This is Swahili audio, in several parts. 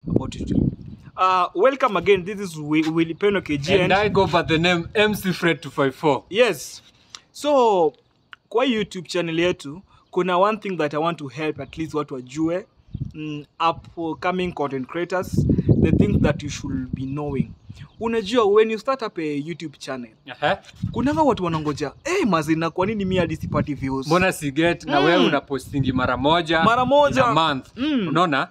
about YouTube. Welcome again. This is Willy Peno KG. And I go by the name MC Fred 254. Yes. So, kwa YouTube channel yetu, kuna one thing that I want to help at least watu wajue, upcoming content creators, the things that you should be knowing. Unajua, when you start up a YouTube channel, kunanga watu wanangoja, mazina kwa nini mimi hadi sipati views? Mbona si get na wewe unapostingi mara moja in a month. Unaona?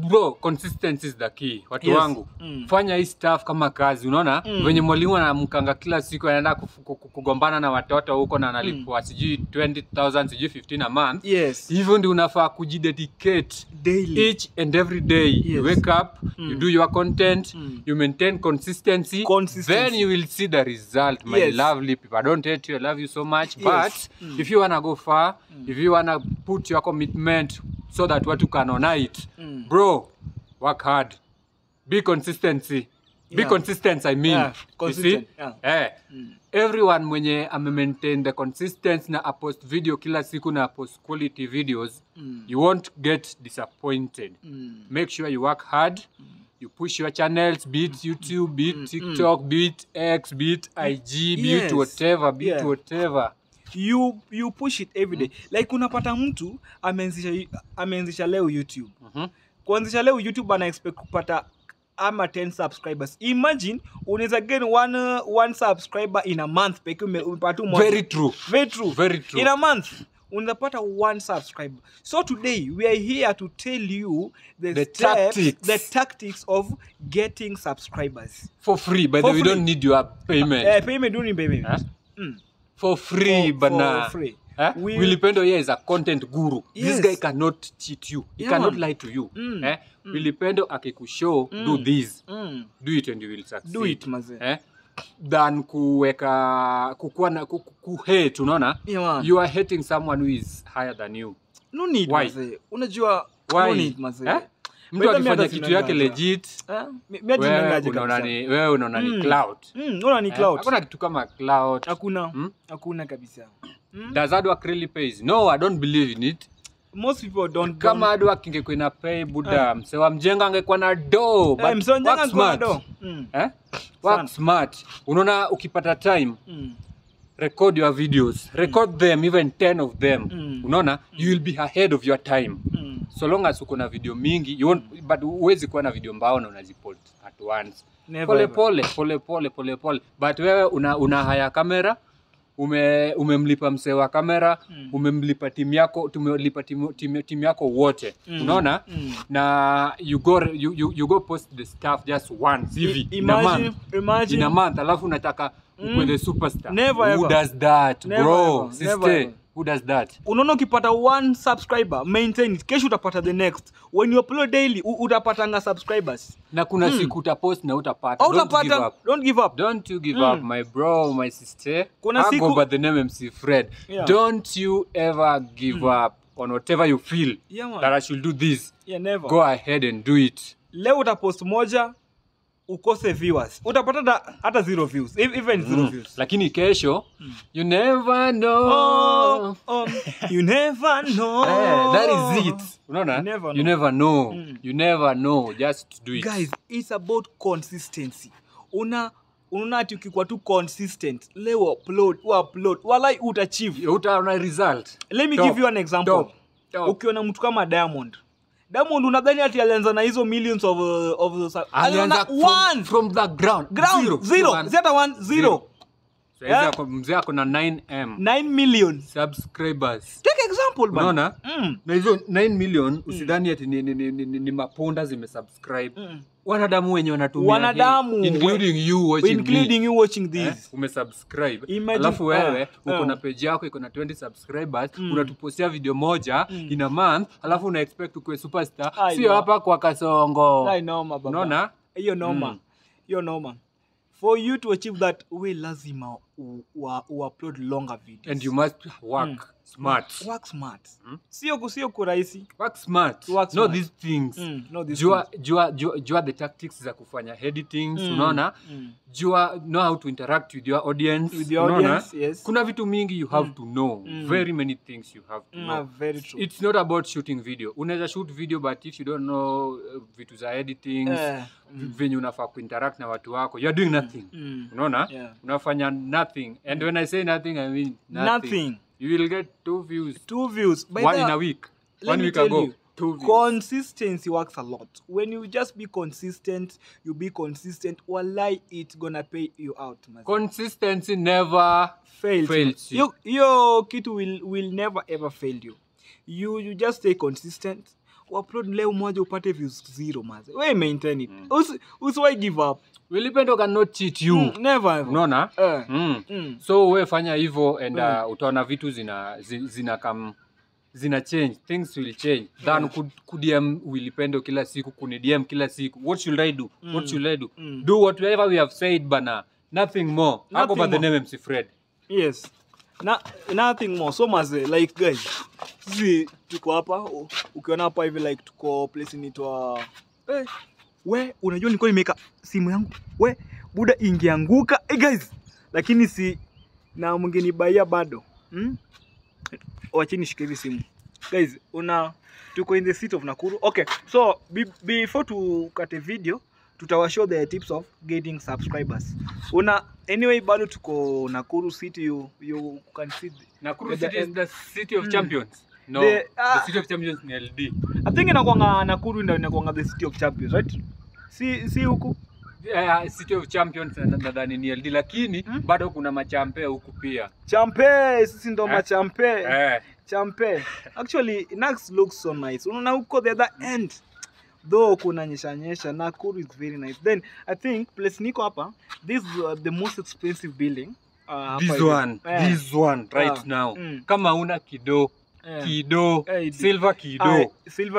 Bro, consistency is the key. Watu wangu, fanya hii stuff kama kazi, unaona? Wenye mwalimu anamkanga kila siku anaenda kugombana na watoto huko na analipwa sijui 20,000 sijui 15 a month. Yes. Even ndio unafaa kujidedicate daily, each and every day. Yes. You wake up, you do your content, you maintain consistency, then you will see the result, my lovely people. I don't hate you, I love you so much, but if you wanna go far, if you wanna put your commitment so that what you can honor it, bro, work hard, be consistency. Be consistent, I mean. Consistent. You see? Everyone mwenye maintain the consistency na post video kila siku na post quality videos, you won't get disappointed. Make sure you work hard. You push your channels, be it YouTube, be it TikTok, be it X, be it IG, be it whatever, be it whatever. You push it every day. Like unapata mtu ameanzisha leo YouTube. Kuanzisha leo YouTube ana expect kupata ama 10 subscribers. Imagine unaweza get one subscriber in a month peke umepata moja. Very true. Very true. Very true. In a month unapata one subscriber. So today we are here to tell you the tactics of getting subscribers for free. By the way, we don't need your payment. Payment don't need payment. For free, bana. For free. Willy Peno here is a content guru. This guy cannot cheat you. He cannot lie to you. Willy Peno akikushow, do this. Do it and you will succeed. Do it, maze. Than kuhate, unaona? You are hating someone who is higher than you. No need, maze. Unajua, no need, maze. Mtu akifanya kitu yake legit, wewe unaona ni cloud. Unaona ni cloud. Hakuna kitu kama cloud. Hakuna kabisa. Does hard work really pays? No, I don't believe in it. Most people don't. Kama hard work ingekuwa ina pay, buda, msewa mjenga angekuwa na do. But msewa mjenga angekuwa na do. Work smart. Unaona ukipata time, record your videos. Record them, even 10 of them. Unaona, you will be ahead of your time. So long as uko na video mingi, you won't, but huwezi kuwa na video mbao na unazipost at once. Pole. But wewe una haya kamera, umemlipa msee wa kamera, umemlipa timu yako, tumelipa timu yako wote. Unaona? Na you go post the stuff just once hivi. Imagine in a month, alafu unataka ukwe the superstar. Who does that, bro? Sister, who does that? Unaona ukipata one subscriber, maintain it. Kesho utapata the next. When you upload daily, utapatanga subscribers. Na kuna siku utapost na utapata. Don't give up. Don't you give up, my bro, my sister. I go by the name MC Fred. Don't you ever give up on whatever you feel that I should do this. Never. Go ahead and do it. Leo utapost moja, ukose viewers. Utapata hata 0 views. Even 0 views. Lakini kesho, you never know. You never know. That is it. Unaona? You never know. You never know. Just do it. Guys, it's about consistency. Unaona ati ukikuwa tu consistent, leo upload, walai utachieve. Utaona result. Let me give you an example. Ukiona mtu kama Diamond unadhani ati alianza na hizo millions of alianza from the ground. Zero. Zeta 1-0. So mzee ako na 9 million subscribers. Take example bana. Unaona? Na hizo 9 million usidhani ati ni maponda zimesubscribe. Wanadamu wenye wanatumia including you watching this. Umesubscribe. Alafu wewe uko na page yako iko na 20 subscribers, unatupostia video moja in a month, alafu una expect ukue superstar. Sio hapa kwa kasongo. Unaona? Hiyo noma. For you to achieve that, we lazima upload longer videos. And you must work smart. Work smart. Sio kurahisi. Work smart. Know these things. Jua the tactics za kufanya editings, unaona? Know how to interact with your audience. Yes. Kuna vitu mingi you have to know. Very many things you have to know. Very true. It's not about shooting video. Unaweza shoot video, but if you don't know vitu za editings, venye unafaa kuinteract na watu wako, you're doing nothing. Unaona? Unafanya nothing. And when I say nothing, I mean nothing. You will get 2 views. 2 views. One in a week. 1 week ago. 2 views. Consistency works a lot. When you just be consistent, wallahi, it's gonna pay you out. Consistency never fails you. Your kitu will never ever fail you. You just stay consistent. Upload leo moja upate views 0 maze. We maintain it. Usiwahi give up. Wilipendo cannot cheat you. Never ever. Unaona? So we fanya hivyo and utaona vitu zina change. Things will change. Than kudm Wilipendo kila siku, kunidm kila siku. What should I do? What should I do? Do whatever we have said bana. Nothing more. Ako by the name MC Fred. Yes. Nothing more. So maze, like guys, sisi tuko hapa, ukiona hapa hivi like tuko place inaitwa we unajua nilikuwa nimeka simu yangu. We buda ingeanguka. Guys, lakini si na mngenibaia bado. Wachini shike hivi simu. Guys, tuko in the city of Nakuru. Okay, so before to cut a video, tutawashow the tips of getting subscribers. Anyway, bado tuko Nakuru city, you can see Nakuru city is the city of champions. No, the city of champions ni LD. I think inakuanga Nakuru ndio inakuanga the city of champions, right? Si huku. City of champions nadhani ni LD, lakini bado kuna machampe huku pia. Champe, sisi ndo machampe. Champe. Actually, Nax looks so nice. Unaona huko the other end. Though kuna nyesha, Nakuru is very nice. Then I think place niko hapa, this is the most expensive building. This one right now. Kama una kido, silver kido.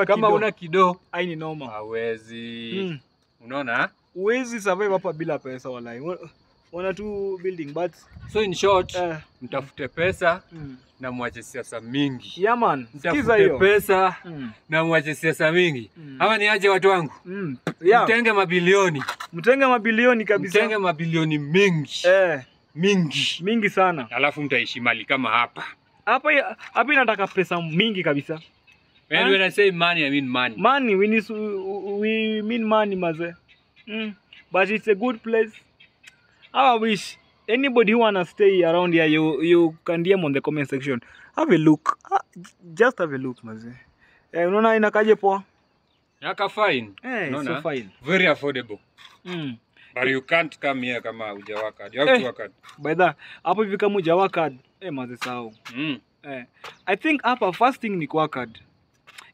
Kama una kido, ai ni noma. Hawezi. Unaona? Uwezi survive hapa bila pesa wallahi. Wana tu building, but so in short, mtafute pesa na mwache siasa mingi. Yeah man, sikiza hiyo. Pesa na mwache siasa mingi. Ama niaje watu wangu? Mtenge mabilioni. Mtenge mabilioni kabisa. Mtenge mabilioni mingi. Mingi sana. Alafu mtaishi mali kama hapa. Hapa inataka pesa mingi kabisa. When I say money, I mean money. Money, we mean money maze. But it's a good place. I wish anybody who wanna stay around here, you can DM on the comment section. Have a look. Just have a look maze. Unaona inakaje poa? Yaka fine. So fine. Very affordable. But you can't come here kama hujawaka hard. You have to work hard. By that, hapo hivi kama hujawaka hard, maze sawa. I think hapa first thing ni work hard.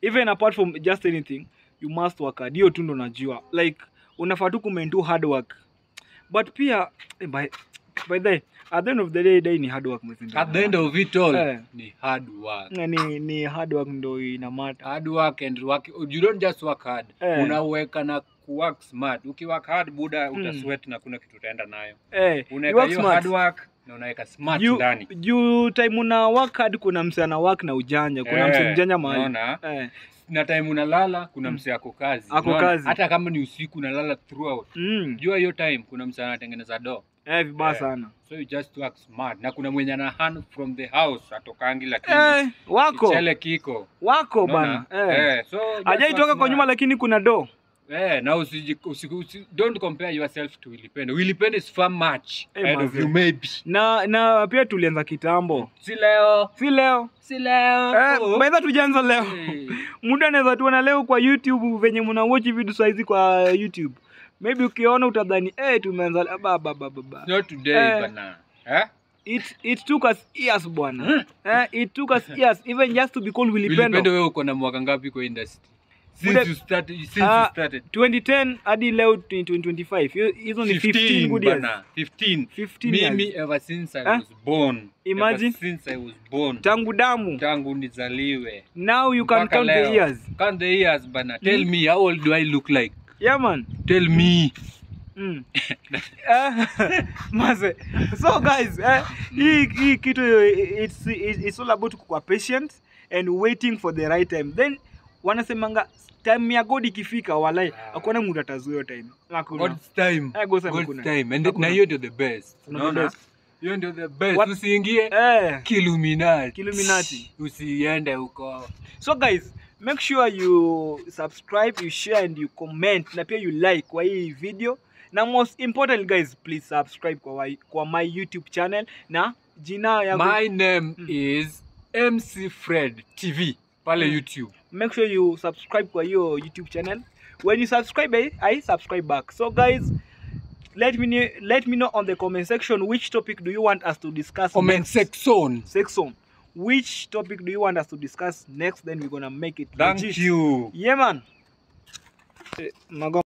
Even apart from just anything, you must work hard. Hiyo tu ndo najua. Like unafaa tu kumaintain hard work. But pia by the at the end of the day ni hard work mzee. At the end of it all ni hard work. Ni hard work ndo ina matter. Hard work and work. You don't just work hard. Unaweka na work smart. Ukiwork hard buda utasweat na kuna kitu utaenda nayo. Unaweka hiyo hard work na unaweka smart ndani. You time una work hard kuna mse ana work na ujanja. Kuna mse mjanja mahali. Na time unalala kuna mse ako kazi. Hata kama ni usiku unalala throughout. Jua hiyo time kuna mse anatengeneza do. Vibaya sana. So you just work smart. Na kuna mwenye ana hand from the house atokangi lakini wako. Kichele kiko. Wako bana. So hajaitoka kwa nyuma lakini kuna do. Now don't compare yourself to Wilipendo. Wilipendo is far much ahead of you maybe. Na pia tulianza kitambo. Si leo. Baada tujaanza leo. Muda anaweza tuona leo kwa YouTube venye mna watch video saizi kwa YouTube. Maybe ukiona utadhani tumeanza baba. Not today bana. It took us years bwana. It took us years even just to be called Wilipendo. Wilipendo wewe uko na mwaka ngapi kwa industry? Since you started 2010 hadi leo 2025. Hizo ni 15 good years. 15 mimi ever since I was born. Imagine. Ever since I was born. Tangu nizaliwe. Now you can count the years. Count the years bana. Tell me how old do I look like? Yeah man. Tell me. Maze. So guys, hii kitu it's all about kuwa patient and waiting for the right time. Then wanasemanga time ya God ikifika walai hakuna mtu atazuia time. God's time. God's time. And na hiyo ndio the best. Unaona? Hiyo ndio the best. Usiingie Illuminati. Usiende huko. So guys, make sure you subscribe, you share and you comment na pia you like kwa hii video. Na most important guys, please subscribe kwa my YouTube channel na jina yangu. My name is MC Fred TV pale YouTube. Make sure you subscribe kwa your YouTube channel. When you subscribe, I subscribe back. So guys, let me know on the comment section which topic do you want us to discuss. Comment section. Which topic do you want us to discuss next? Then we're gonna make it. Thank you. Yeah, man.